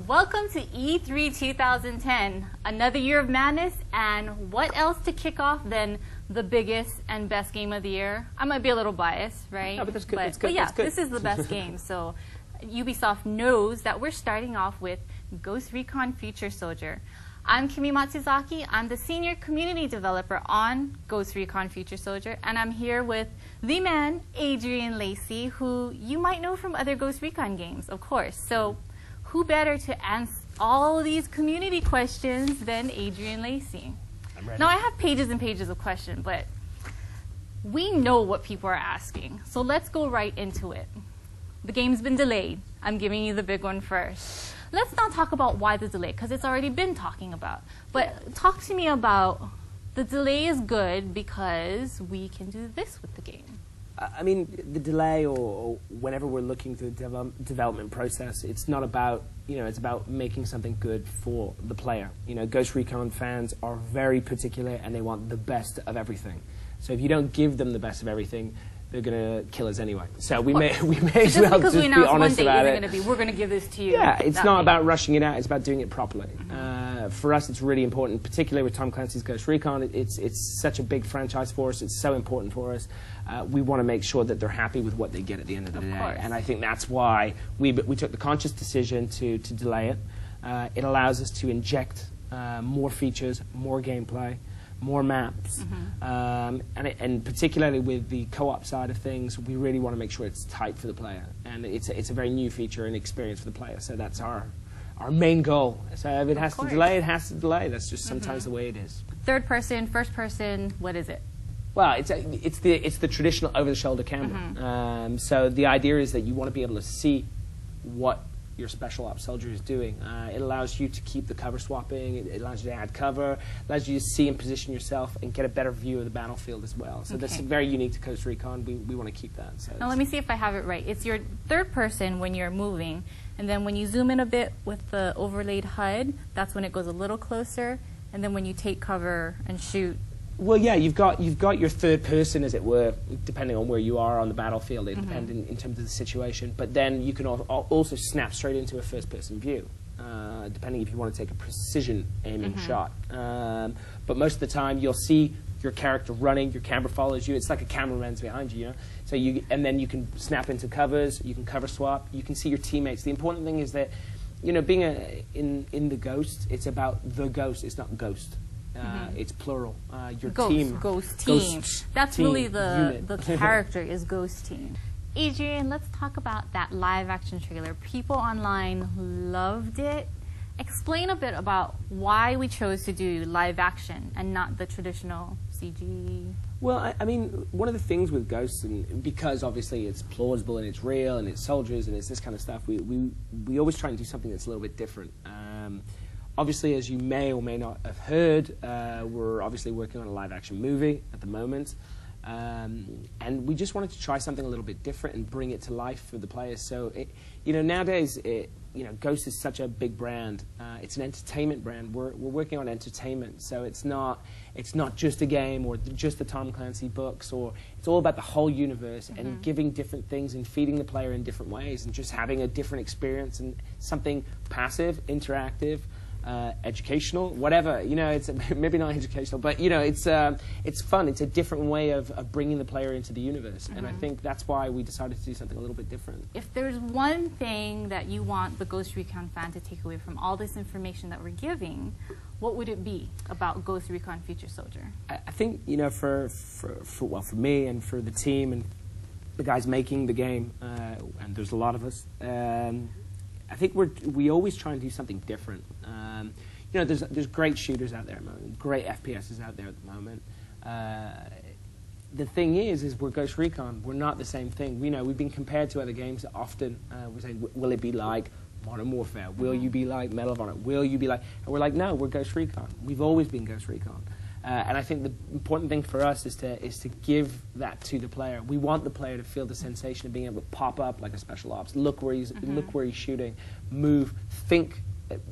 Welcome to E3 2010, another year of madness, and what else to kick off than the biggest and best game of the year? I might be a little biased, right? No, but that's good. But yeah, this is the best game. So Ubisoft knows that we're starting off with Ghost Recon Future Soldier. I'm Kimi Matsuzaki. I'm the senior community developer on Ghost Recon Future Soldier, and I'm here with the man, Adrian Lacey, who you might know from other Ghost Recon games, of course. So who better to answer all these community questions than Adrian Lacey? I'm ready. Now, I have pages and pages of questions, but we know what people are asking. So let's go right into it. The game's been delayed. I'm giving you the big one first. Let's not talk about why the delay, because it's already been talking about. But talk to me about the delay is good because we can do this with the game. I mean, the delay or whenever we're looking through the development process, it's not about, it's about making something good for the player. Ghost Recon fans are very particular and they want the best of everything. So if you don't give them the best of everything, they're going to kill us anyway. So we may as well just be honest about it. We're going to give this to you. Yeah, it's not about rushing it out. It's about doing it properly. For us, it's really important, particularly with Tom Clancy's Ghost Recon. It's such a big franchise for us. It's so important for us. We want to make sure that they're happy with what they get at the end of the day. And I think that's why we took the conscious decision to delay it. It allows us to inject more features, more gameplay, more maps, and particularly with the co-op side of things, we really want to make sure it's tight for the player, and it's a very new feature and experience for the player. So that's our main goal. So if it has to delay, it has to delay. That's just sometimes the way it is. Third person, first person, what is it? Well, it's the traditional over-the-shoulder camera. So the idea is that you want to be able to see what your special ops soldier is doing. It allows you to keep the cover swapping, it allows you to add cover, it allows you to see and position yourself and get a better view of the battlefield as well. So that's very unique to Ghost Recon. We want to keep that. So now let me see if I have it right. It's your third person when you're moving, and then when you zoom in a bit with the overlaid HUD, that's when it goes a little closer, and then when you take cover and shoot. Well, yeah, you've got your third person, as it were, depending on where you are on the battlefield. It depends in terms of the situation. But then you can also snap straight into a first-person view, depending if you want to take a precision aiming shot. But most of the time, you'll see your character running. Your camera follows you. It's like a cameraman's behind you, So and then you can snap into covers. You can cover swap. You can see your teammates. The important thing is that, being in the Ghost, it's about the Ghost. It's not Ghost. It's plural. Your team. Ghost team. That's team really the unit. character is Ghost Team. Adrian, let's talk about that live action trailer. People online loved it. Explain a bit about why we chose to do live action and not the traditional CG. Well, I mean, one of the things with Ghosts, and because obviously it's plausible and it's real and it's soldiers and it's this kind of stuff, we always try and do something that's a little bit different. Obviously, as you may or may not have heard, we're obviously working on a live-action movie at the moment, and we just wanted to try something a little bit different and bring it to life for the players. So, nowadays, Ghost is such a big brand. It's an entertainment brand. We're working on entertainment, so it's not just a game or just the Tom Clancy books. It's all about the whole universe and giving different things and feeding the player in different ways and just having a different experience and something passive, interactive. Educational, whatever, it's maybe not educational, but it's fun. It's a different way of bringing the player into the universe, and I think that's why we decided to do something a little bit different. If there's one thing that you want the Ghost Recon fan to take away from all this information that we're giving, what would it be about Ghost Recon Future Soldier? I think for me and for the team and the guys making the game, and there's a lot of us. I think we always try and do something different. There's great shooters out there at the moment, great FPSs out there at the moment. The thing is we're Ghost Recon. We're not the same thing. We've been compared to other games often. We're saying, will it be like Modern Warfare? Will you be like Medal of Honor? Will you be like? And we're like, no, we're Ghost Recon. We've always been Ghost Recon. And I think the important thing for us is to give that to the player. We want the player to feel the sensation of being able to pop up like a special ops, look where he's shooting, move, think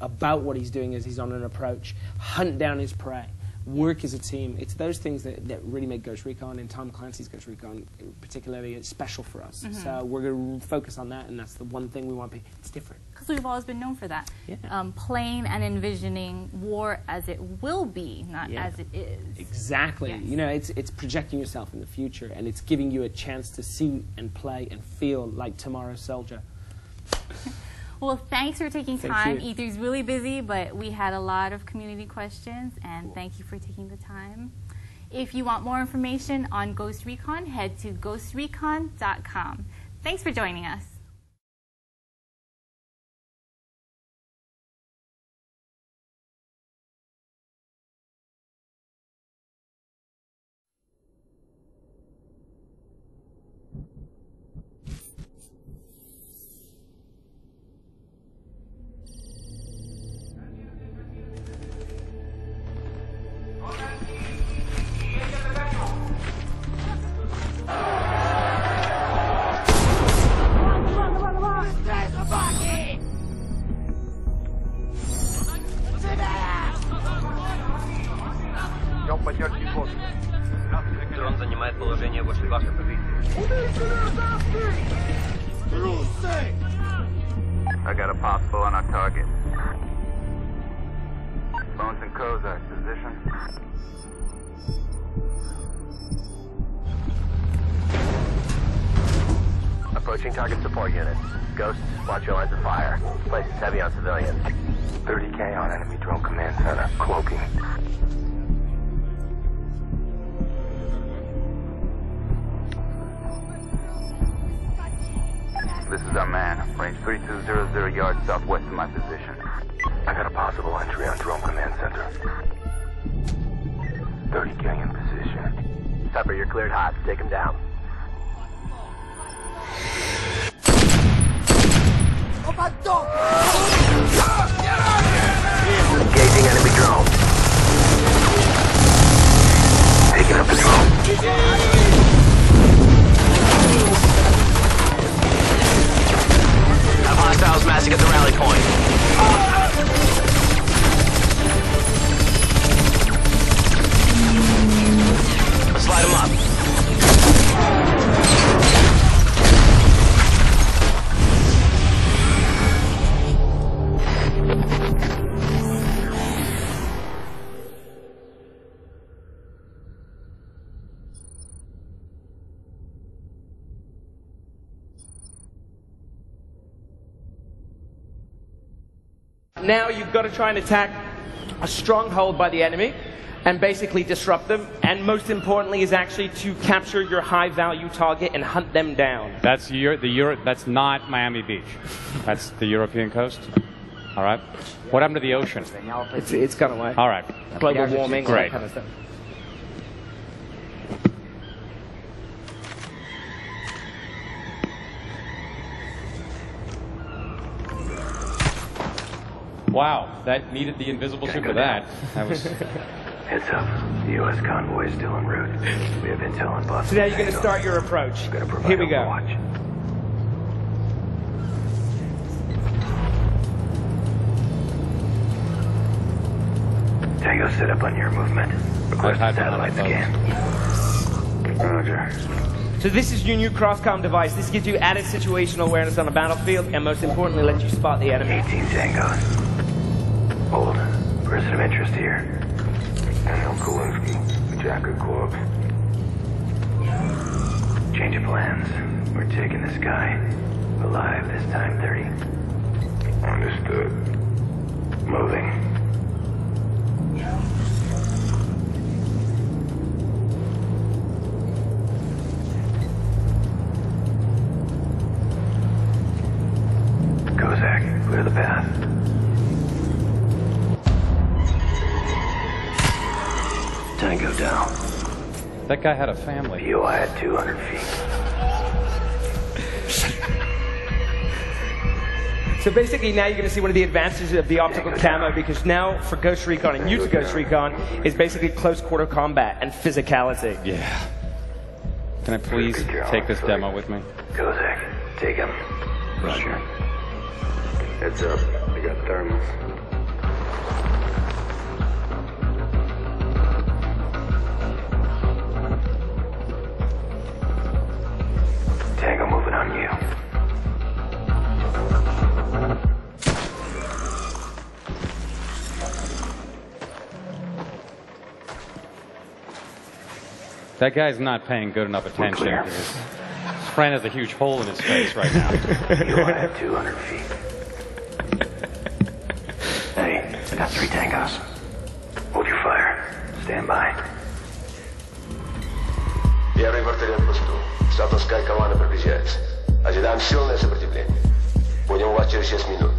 about what he's doing as he's on an approach, hunt down his prey. work as a team. It's those things that really make Ghost Recon, and Tom Clancy's Ghost Recon particularly, special for us. So we're going to focus on that, and that's the one thing we want to be. It's different. Because we've always been known for that. Yeah. Playing and envisioning war as it will be, not as it is. Exactly. Yes. You know, it's projecting yourself in the future, and it's giving you a chance to see and play and feel like tomorrow's soldier. Well, thanks for taking time. Thank you. E3's really busy, but we had a lot of community questions, and thank you for taking the time. If you want more information on Ghost Recon, head to ghostrecon.com. Thanks for joining us. Дрон занимает положение возле вашей позиции. I got a possible on our target. Bones and Kozak, position. Approaching target support unit. Ghost, watch your lines of fire. Place is heavy on civilians. 30K on enemy drone command center. Cloaking. This is our man. Range 3200 yards southwest of my position. I got a possible entry on drone command center. 30K in position. Pepper, you're cleared hot. Take him down. Engaging enemy drone. Taking up the drone. Have hostiles massing at the rally point. Let's light them up. Now you've got to try and attack a stronghold by the enemy and basically disrupt them, and most importantly is actually to capture your high-value target and hunt them down. That's that's not Miami Beach. That's the European coast. All right. What happened to the ocean? It's gone away. All right. Global warming, Great. that kind of stuff. Wow, that needed the invisible suit for that. That was. Heads up. The U.S. convoy is still en route. We have intel on Boston. So now you're going to start your approach. Here we go. Watch. Tango, set up on your movement. Request a satellite scan. Roger. So this is your new cross-comm device. This gives you added situational awareness on the battlefield, and most importantly, lets you spot the enemy. 18 Tangos. Hold. Person of interest here. Daniel Kowalski, Jacker Corp. Change of plans. We're taking this guy. Alive this time, 30. Understood. Moving. Kozak, clear the path. Tango down. That guy had a family. POI at 200 feet. So basically now you're going to see one of the advantages of the optical camo, because now for Ghost Recon and use of Ghost Recon is basically close quarter combat and physicality. Yeah. Can I please take this demo with me? Kozak, take him. Roger. Heads up. I got thermals. That guy's not paying good enough attention. His friend has a huge hole in his face right now. You are at 200 feet. Hey, I got 3 tangos. Hold your fire. Stand by. Первый вертолет в посту. Статус-скай команда приближается. Ожидаем сильное сопротивление. Будем у вас через 6 минут.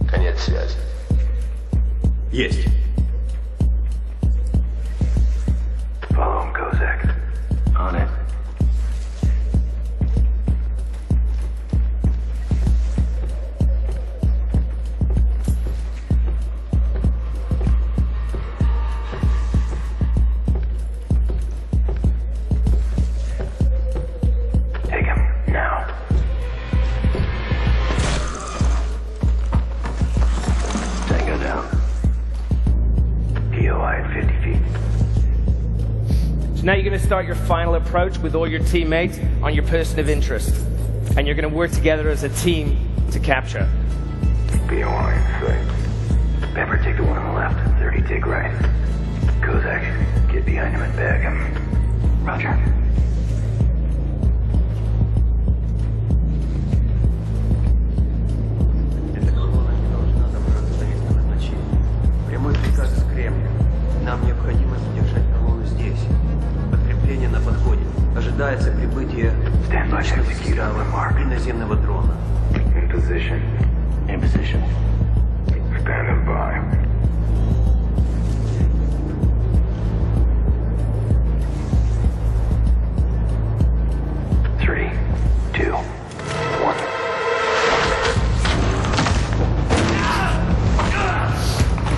Конец связи. Есть. Follow him, Kozak. On it. Take him, now. Tango down. POI at 50 feet. So now you're going to start your final approach with all your teammates on your person of interest. And you're going to work together as a team to capture. POI in sight. Pepper, take the one on the left. 30, take right. Kozak, get behind him and bag him. Roger. Прямой приказ из Кремля. Нам необходимо задержать колонну здесь. Подкрепление на подходе. Ожидается прибытие наземного дрона. In position. In position. Standing by. Three, two, one.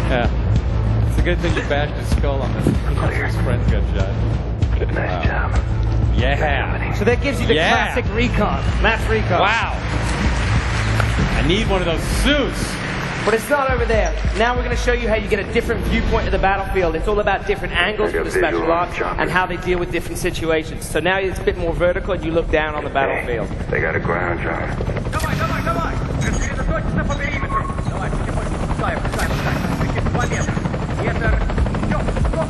Yeah. It's a good thing you bashed his skull on this. His friend got shot. Nice job. Yeah. So that gives you the classic Recon, mass Recon. Wow. I need one of those suits. But it's not over there. Now we're going to show you how you get a different viewpoint of the battlefield. It's all about different angles for the special ops and how they deal with different situations. So now it's a bit more vertical and you look down on the battlefield. They got a ground drone. Давай, давай, давай! Сосредоточься по периметру. Давай, потихоньку, пускаем, пускаем, пускаем. Прикид 2 метра. Метр. Идем, стоп!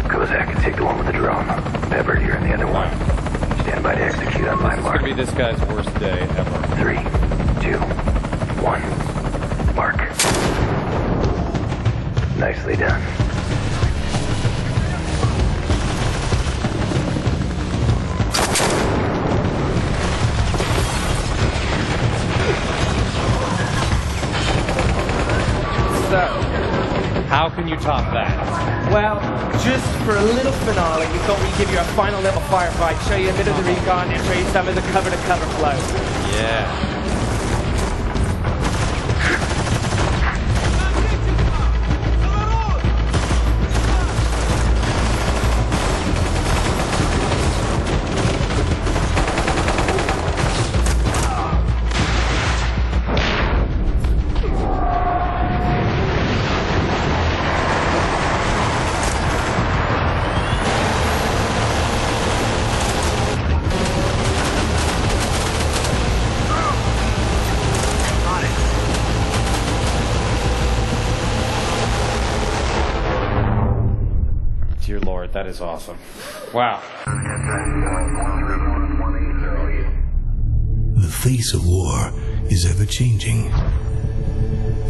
Kozak, take the one with the drone. Pepper, you're in the other one. Stand by to execute on my It's mark. going to be this guy's worst day ever. 3, 2, 1. Mark. Nicely done. So, How can you top that? well, just for a little finale, we thought we'd give you a final little firefight, show you a bit of the Recon, and show you some of the cover-to-cover flow. Yeah. Dear Lord, that is awesome. Wow. The face of war is ever changing,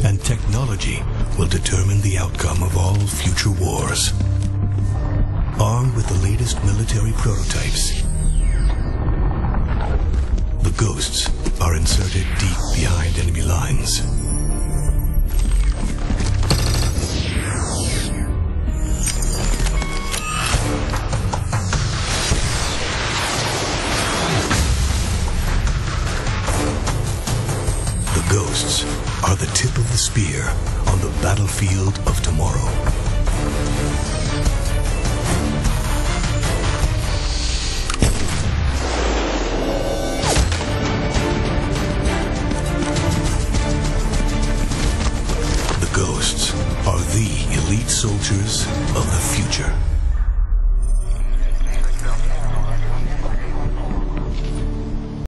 and technology will determine the outcome of all future wars. Armed with the latest military prototypes, the Ghosts are inserted deep behind enemy lines. Ghosts are the tip of the spear on the battlefield of tomorrow. The Ghosts are the elite soldiers